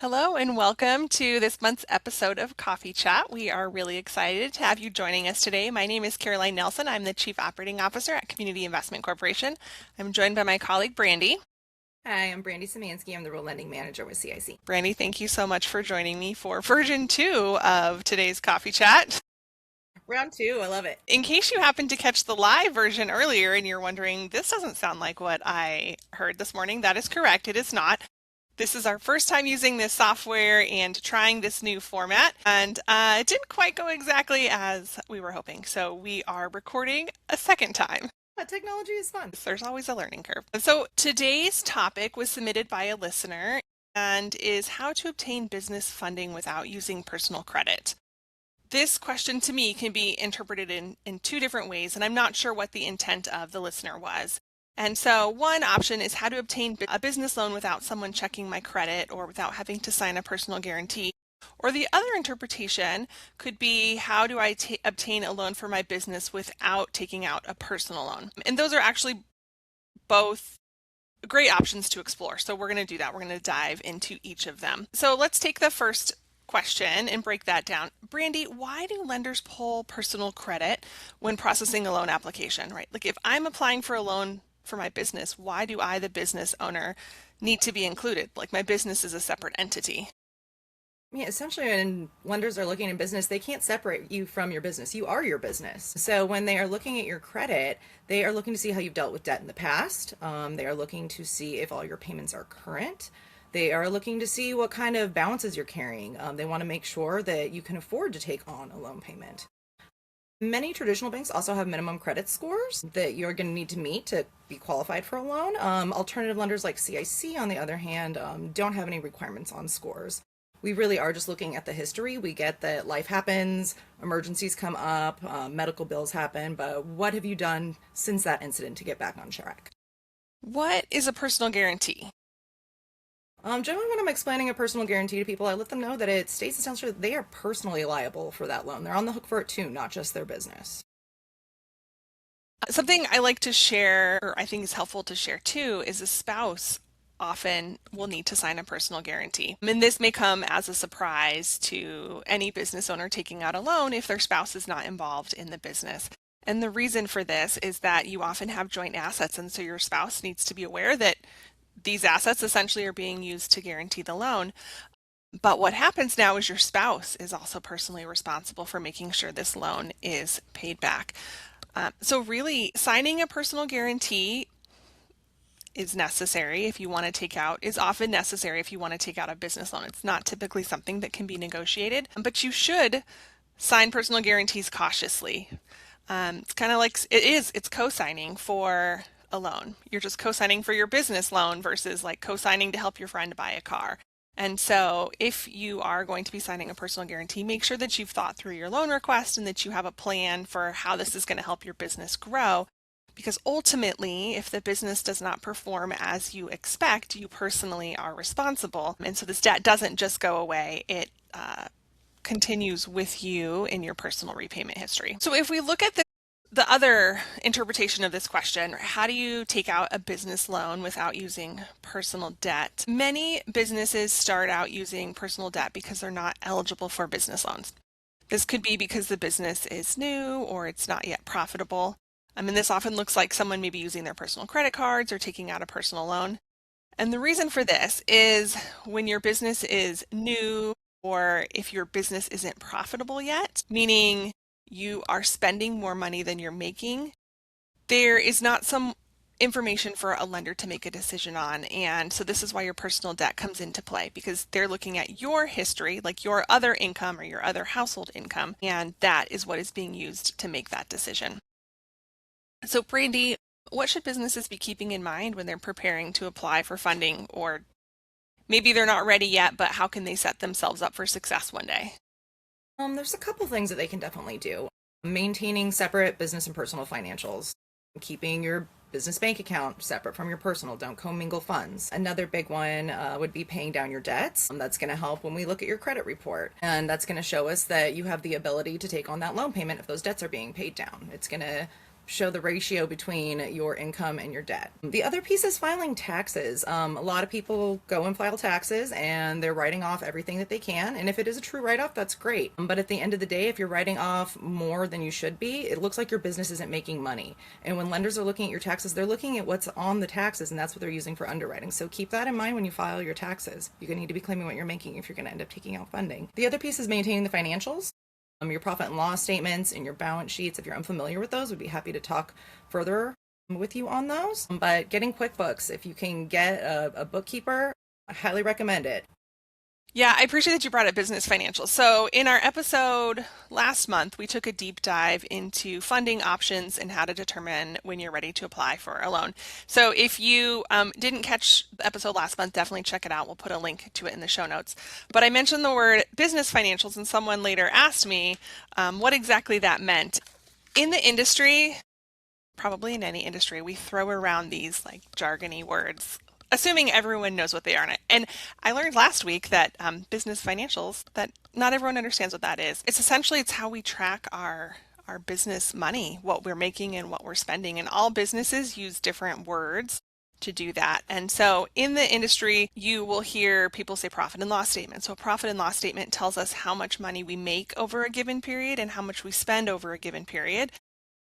Hello and welcome to this month's episode of Coffee Chat. We are really excited to have you joining us today. My name is Caroline Nelson. I'm the Chief Operating Officer at Community Investment Corporation. I'm joined by my colleague Brandi. Hi, I'm Brandi Szymanzi. I'm the Role Lending Manager with CIC. Brandi, thank you so much for joining me for version 2 of today's Coffee Chat. Round two, I love it. In case you happened to catch the live version earlier and you're wondering, this doesn't sound like what I heard this morning, that is correct. It is not. This is our first time using this software and trying this new format, and it didn't quite go exactly as we were hoping. So we are recording a second time. Technology is fun. There's always a learning curve. So today's topic was submitted by a listener and is how to obtain business funding without using personal credit. This question to me can be interpreted in two different ways, and I'm not sure what the intent of the listener was. And so one option is how to obtain a business loan without someone checking my credit or without having to sign a personal guarantee. Or the other interpretation could be how do I obtain a loan for my business without taking out a personal loan? And those are actually both great options to explore. So we're going to do that. We're going to dive into each of them. So let's take the first question and break that down. Brandi, why do lenders pull personal credit when processing a loan application, right? Like if I'm applying for a loan for my business, why do I, the business owner, need to be included? Like my business is a separate entity. Yeah, essentially, when lenders are looking at business, they can't separate you from your business. You are your business. So when they are looking at your credit, they are looking to see how you've dealt with debt in the past. They are looking to see if all your payments are current. They are looking to see what kind of balances you're carrying. They want to make sure that you can afford to take on a loan payment. Many traditional banks also have minimum credit scores that you're going to need to meet to be qualified for a loan. Alternative lenders like CIC, on the other hand, don't have any requirements on scores. We really are just looking at the history. We get that life happens, emergencies come up, medical bills happen, but what have you done since that incident to get back on track? What is a personal guarantee? Generally, when I'm explaining a personal guarantee to people, I let them know that it states essentially that they are personally liable for that loan. They're on the hook for it too, not just their business. Something I like to share, or I think is helpful to share too, is a spouse often will need to sign a personal guarantee. And this may come as a surprise to any business owner taking out a loan if their spouse is not involved in the business. And the reason for this is that you often have joint assets, and so your spouse needs to be aware that these assets essentially are being used to guarantee the loan. But what happens now is your spouse is also personally responsible for making sure this loan is paid back. So really, signing a personal guarantee is necessary if you want to take out, is often necessary if you want to take out a business loan. It's not typically something that can be negotiated, but you should sign personal guarantees cautiously. It's kind of like, it's co-signing for a loan. You're just co-signing for your business loan versus like co-signing to help your friend buy a car. And so if you are going to be signing a personal guarantee, make sure that you've thought through your loan request and that you have a plan for how this is going to help your business grow. Because ultimately, if the business does not perform as you expect, you personally are responsible. And so this debt doesn't just go away, it continues with you in your personal repayment history. So if we look at the other interpretation of this question, how do you take out a business loan without using personal debt? Many businesses start out using personal debt because they're not eligible for business loans. This could be because the business is new or it's not yet profitable. I mean, this often looks like someone maybe using their personal credit cards or taking out a personal loan. And the reason for this is when your business is new or if your business isn't profitable yet, meaning you are spending more money than you're making, there is not some information for a lender to make a decision on. And so this is why your personal debt comes into play, because they're looking at your history, like your other income or your other household income, and that is what is being used to make that decision. So Brandi, what should businesses be keeping in mind when they're preparing to apply for funding, or maybe they're not ready yet, but how can they set themselves up for success one day? There's a couple things that they can definitely do. Maintaining separate business and personal financials, keeping your business bank account separate from your personal, don't commingle funds. Another big one would be paying down your debts. That's going to help when we look at your credit report, and that's going to show us that you have the ability to take on that loan payment if those debts are being paid down. It's going to show the ratio between your income and your debt. The other piece is filing taxes. A lot of people go and file taxes and they're writing off everything that they can. And if it is a true write-off, that's great. But at the end of the day, if you're writing off more than you should be, it looks like your business isn't making money. And when lenders are looking at your taxes, they're looking at what's on the taxes, and that's what they're using for underwriting. So keep that in mind when you file your taxes. You're going to need to be claiming what you're making if you're going to end up taking out funding. The other piece is maintaining the financials. Your profit and loss statements and your balance sheets. If you're unfamiliar with those, we'd be happy to talk further with you on those. But getting QuickBooks, if you can get a bookkeeper, I highly recommend it. Yeah, I appreciate that you brought up business financials. So in our episode last month, we took a deep dive into funding options and how to determine when you're ready to apply for a loan. So if you didn't catch the episode last month, definitely check it out. We'll put a link to it in the show notes. But I mentioned the word business financials, and someone later asked me what exactly that meant. In the industry, probably in any industry, we throw around these like jargony words, assuming everyone knows what they are. And I learned last week that business financials, that not everyone understands what that is. It's how we track our business money, what we're making and what we're spending. And all businesses use different words to do that. And so in the industry, you will hear people say profit and loss statement. So a profit and loss statement tells us how much money we make over a given period and how much we spend over a given period.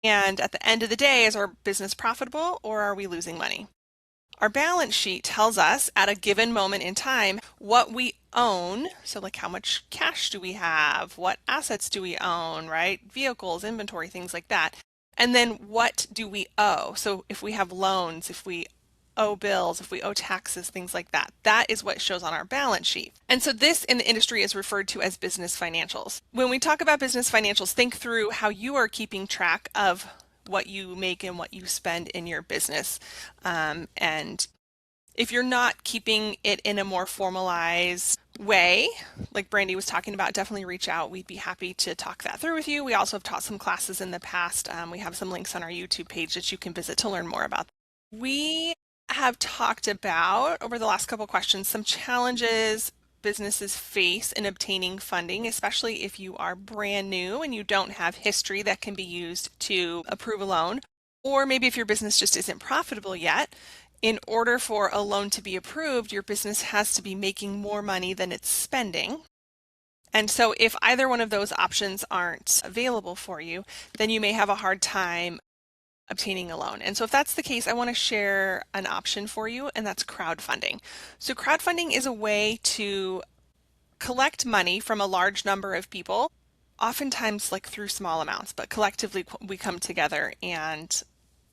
And at the end of the day, is our business profitable or are we losing money? Our balance sheet tells us at a given moment in time what we own. So like how much cash do we have? What assets do we own, right? Vehicles, inventory, things like that. And then what do we owe? So if we have loans, if we owe bills, if we owe taxes, things like that, that is what shows on our balance sheet. And so this in the industry is referred to as business financials. When we talk about business financials, think through how you are keeping track of what you make and what you spend in your business. And if you're not keeping it in a more formalized way, like Brandi was talking about, definitely reach out. We'd be happy to talk that through with you. We also have taught some classes in the past. We have some links on our YouTube page that you can visit to learn more about. We have talked about, over the last couple of questions, some challenges businesses face in obtaining funding, especially if you are brand new and you don't have history that can be used to approve a loan, or maybe if your business just isn't profitable yet. In order for a loan to be approved, your business has to be making more money than it's spending. And so if either one of those options aren't available for you, then you may have a hard time obtaining a loan. And so if that's the case, I want to share an option for you, and that's crowdfunding. So crowdfunding is a way to collect money from a large number of people, oftentimes like through small amounts, but collectively we come together and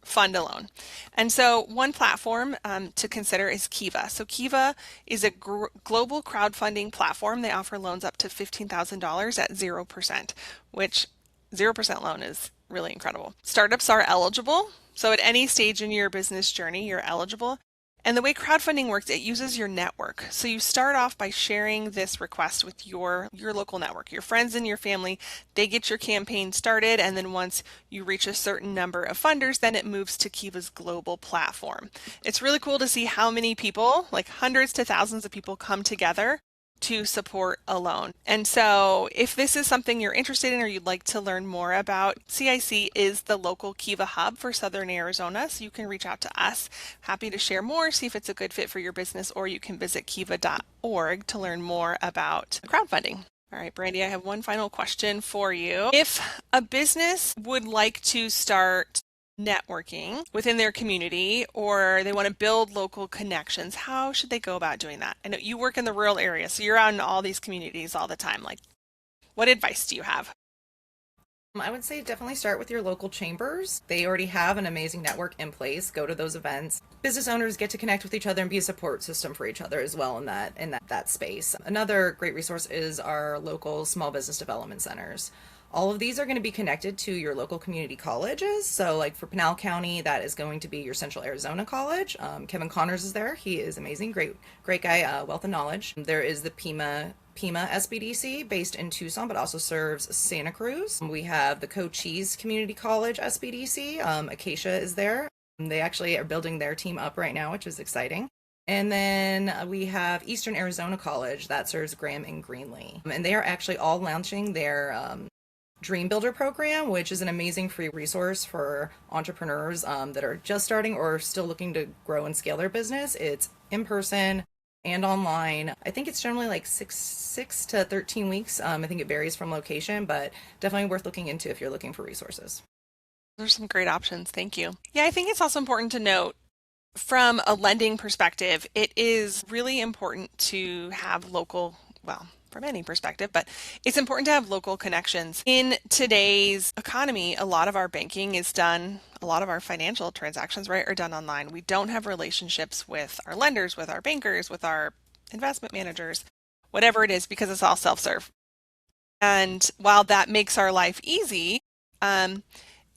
fund a loan. And so one platform to consider is Kiva. So Kiva is a global crowdfunding platform. They offer loans up to $15,000 at 0%, which 0% loan is really incredible. Startups are eligible. So at any stage in your business journey, you're eligible. And the way crowdfunding works, it uses your network. So you start off by sharing this request with your local network, your friends and your family. They get your campaign started, and then once you reach a certain number of funders, then it moves to Kiva's global platform. It's really cool to see how many people, like hundreds to thousands of people, come together to support a loan. And so if this is something you're interested in or you'd like to learn more about, CIC is the local Kiva hub for Southern Arizona, so you can reach out to us. Happy to share more, see if it's a good fit for your business, or you can visit kiva.org to learn more about crowdfunding. All right, Brandi, I have one final question for you. If a business would like to start networking within their community, or they want to build local connections, how should they go about doing that? I know you work in the rural area, so you're out in all these communities all the time. Like, what advice do you have? I would say definitely start with your local chambers. They already have an amazing network in place. Go to those events. Business owners get to connect with each other and be a support system for each other as well in that space. Another great resource is our local small business development centers. All of these are going to be connected to your local community colleges. So like for Pinal County, that is going to be your Central Arizona College. Kevin Connors is there. He is amazing. Great guy, wealth of knowledge. There is the Pima SBDC based in Tucson, but also serves Santa Cruz. We have the Cochise Community College SBDC. Acacia is there. They actually are building their team up right now, which is exciting. And then we have Eastern Arizona College that serves Graham and Greenlee. And they are actually all launching their Dream Builder program, which is an amazing free resource for entrepreneurs that are just starting or still looking to grow and scale their business. It's in person and online. I think it's generally like six to 13 weeks. I think it varies from location, but definitely worth looking into if you're looking for resources. There's some great options. Thank you. Yeah, I think it's also important to note from a lending perspective, it is really important to have local, well, from any perspective, but it's important to have local connections. In today's economy, a lot of our banking is done, a lot of our financial transactions, right, are done online. We don't have relationships with our lenders, with our bankers, with our investment managers, whatever it is, because it's all self-serve. And while that makes our life easy, um,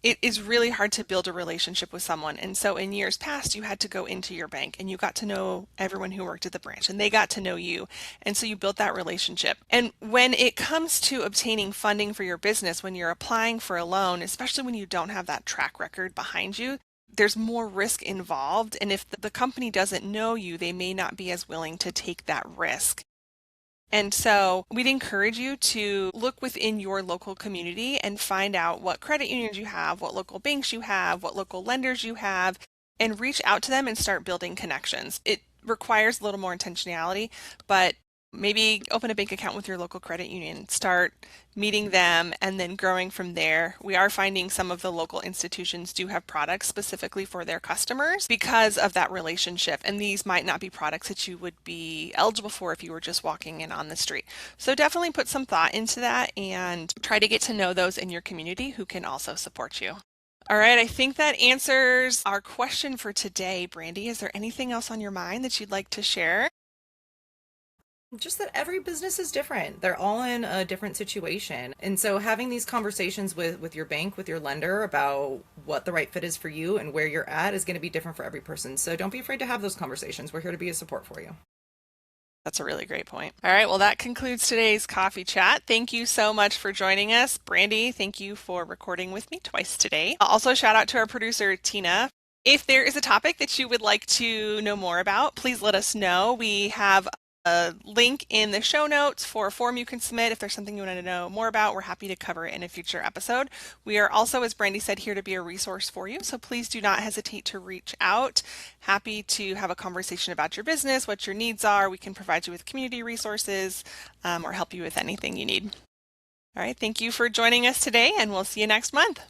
it is really hard to build a relationship with someone. And so in years past, you had to go into your bank and you got to know everyone who worked at the branch and they got to know you. And so you built that relationship. And when it comes to obtaining funding for your business, when you're applying for a loan, especially when you don't have that track record behind you, there's more risk involved. And if the company doesn't know you, they may not be as willing to take that risk. And so we'd encourage you to look within your local community and find out what credit unions you have, what local banks you have, what local lenders you have, and reach out to them and start building connections. It requires a little more intentionality, but maybe open a bank account with your local credit union, start meeting them, and then growing from there. We are finding some of the local institutions do have products specifically for their customers because of that relationship. And these might not be products that you would be eligible for if you were just walking in on the street. So definitely put some thought into that and try to get to know those in your community who can also support you. All right, I think that answers our question for today. Brandi, is there anything else on your mind that you'd like to share? Just that every business is different. They're all in a different situation. And so having these conversations with your bank, with your lender about what the right fit is for you and where you're at is going to be different for every person. So don't be afraid to have those conversations. We're here to be a support for you. That's a really great point. All right, well, that concludes today's coffee chat. Thank you so much for joining us. Brandi, thank you for recording with me twice today. Also, shout out to our producer, Tina. If there is a topic that you would like to know more about, please let us know. We have a link in the show notes for a form you can submit if there's something you want to know more about. We're happy to cover it in a future episode. We are also, as Brandi said, here to be a resource for you, so please do not hesitate to reach out. Happy to have a conversation about your business, what your needs are. We can provide you with community resources or help you with anything you need. All right, thank you for joining us today, and we'll see you next month.